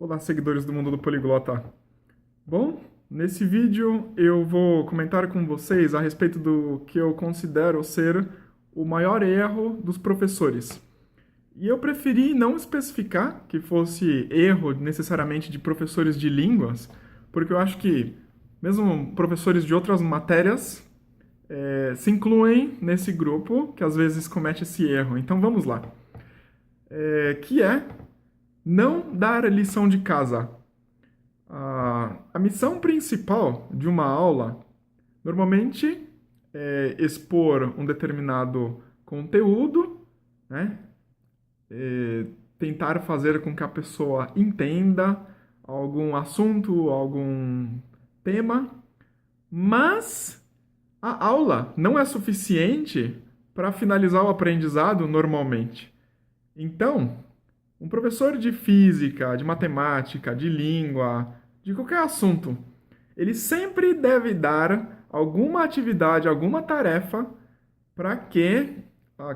Olá, seguidores do Mundo do Poliglota. Bom, nesse vídeo eu vou comentar com vocês a respeito do que eu considero ser o maior erro dos professores. E eu preferi não especificar que fosse erro necessariamente de professores de línguas, porque eu acho que mesmo professores de outras matérias se incluem nesse grupo que às vezes comete esse erro. Então vamos lá. Que é não dar lição de casa. A missão principal de uma aula normalmente é expor um determinado conteúdo, né? Tentar fazer com que a pessoa entenda algum assunto, algum tema, mas a aula não é suficiente para finalizar o aprendizado normalmente. Então, um professor de física, de matemática, de língua, de qualquer assunto, ele sempre deve dar alguma atividade, alguma tarefa para que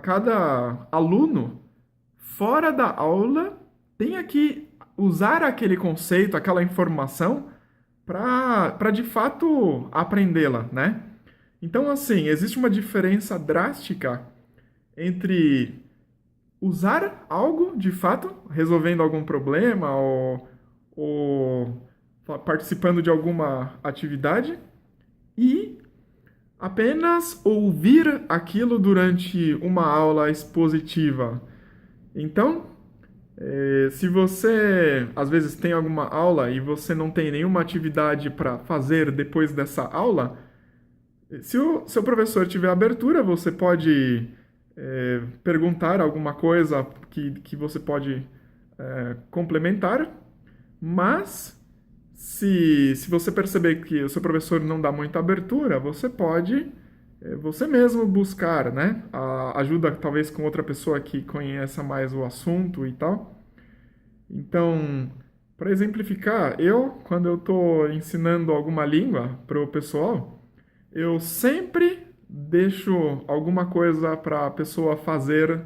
cada aluno, fora da aula, tenha que usar aquele conceito, aquela informação, para de fato aprendê-la, né? Então, assim, existe uma diferença drástica entre usar algo de fato, resolvendo algum problema ou participando de alguma atividade e apenas ouvir aquilo durante uma aula expositiva. Então, se você às vezes tem alguma aula e você não tem nenhuma atividade para fazer depois dessa aula, se o seu professor tiver abertura, você pode perguntar alguma coisa que você pode complementar, mas se você perceber que o seu professor não dá muita abertura, você pode você mesmo buscar, né? A ajuda talvez com outra pessoa que conheça mais o assunto e tal. Então, para exemplificar, quando eu estou ensinando alguma língua para o pessoal, eu sempre deixo alguma coisa para a pessoa fazer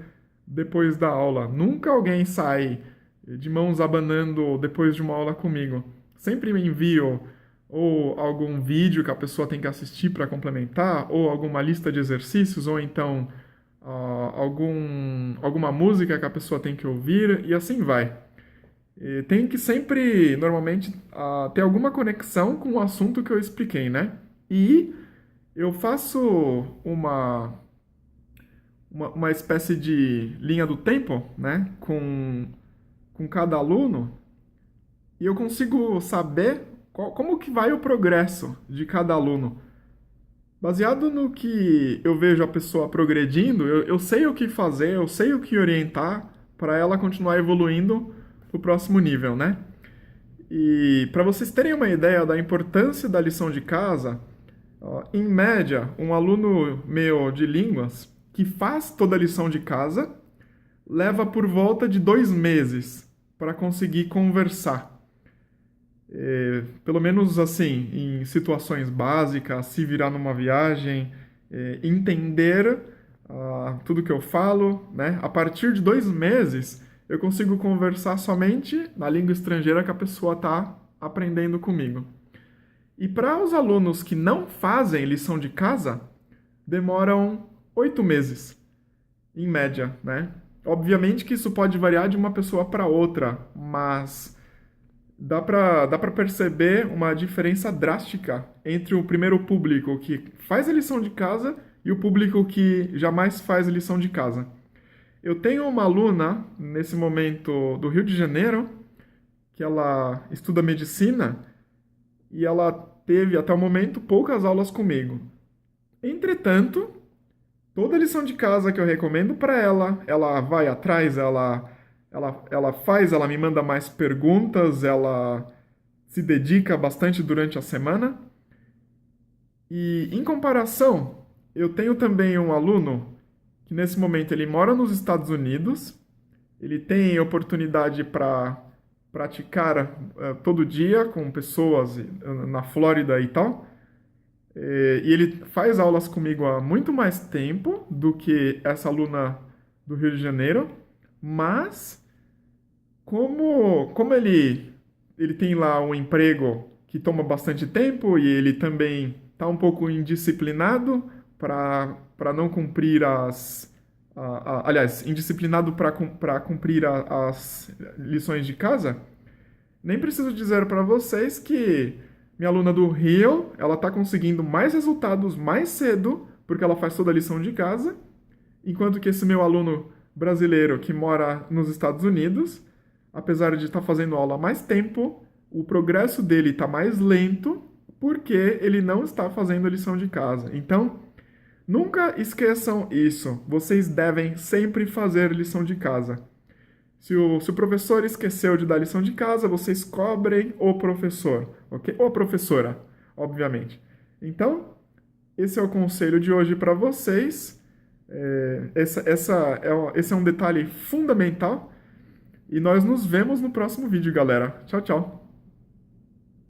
depois da aula. Nunca alguém sai de mãos abanando depois de uma aula comigo. Sempre me envio ou algum vídeo que a pessoa tem que assistir para complementar, ou alguma lista de exercícios, ou então alguma música que a pessoa tem que ouvir, e assim vai. E tem que sempre, normalmente, ter alguma conexão com o assunto que eu expliquei, né? E eu faço uma espécie de linha do tempo, né, com cada aluno, e eu consigo saber como que vai o progresso de cada aluno. Baseado no que eu vejo a pessoa progredindo, eu sei o que fazer, eu sei o que orientar para ela continuar evoluindo para o próximo nível, né? E para vocês terem uma ideia da importância da lição de casa, em média, um aluno meu de línguas que faz toda a lição de casa leva por volta de 2 meses para conseguir conversar. Pelo menos assim, em situações básicas, se virar numa viagem, entender tudo que eu falo, né? A partir de 2 meses, eu consigo conversar somente na língua estrangeira que a pessoa está aprendendo comigo. E para os alunos que não fazem lição de casa, demoram 8 meses, em média, né? Obviamente que isso pode variar de uma pessoa para outra, mas dá para perceber uma diferença drástica entre o primeiro público que faz a lição de casa e o público que jamais faz a lição de casa. Eu tenho uma aluna, nesse momento, do Rio de Janeiro, que ela estuda medicina e ela teve, até o momento, poucas aulas comigo. Entretanto, toda lição de casa que eu recomendo para ela, ela vai atrás, ela faz, ela me manda mais perguntas, ela se dedica bastante durante a semana. E em comparação, eu tenho também um aluno que nesse momento ele mora nos Estados Unidos, ele tem oportunidade para praticar todo dia com pessoas na Flórida e tal. E ele faz aulas comigo há muito mais tempo do que essa aluna do Rio de Janeiro, mas como ele ele tem lá um emprego que toma bastante tempo e ele também está um pouco indisciplinado para não cumprir aliás, indisciplinado para cumprir as lições de casa, nem preciso dizer para vocês que minha aluna do Rio, ela está conseguindo mais resultados mais cedo, porque ela faz toda a lição de casa, enquanto que esse meu aluno brasileiro que mora nos Estados Unidos, apesar de estar fazendo aula há mais tempo, o progresso dele está mais lento, porque ele não está fazendo a lição de casa. Então, nunca esqueçam isso. Vocês devem sempre fazer lição de casa. Se o professor esqueceu de dar lição de casa, vocês cobrem o professor, ok? Ou a professora, obviamente. Então, esse é o conselho de hoje para vocês. Esse é um detalhe fundamental. E nós nos vemos no próximo vídeo, galera. Tchau, tchau.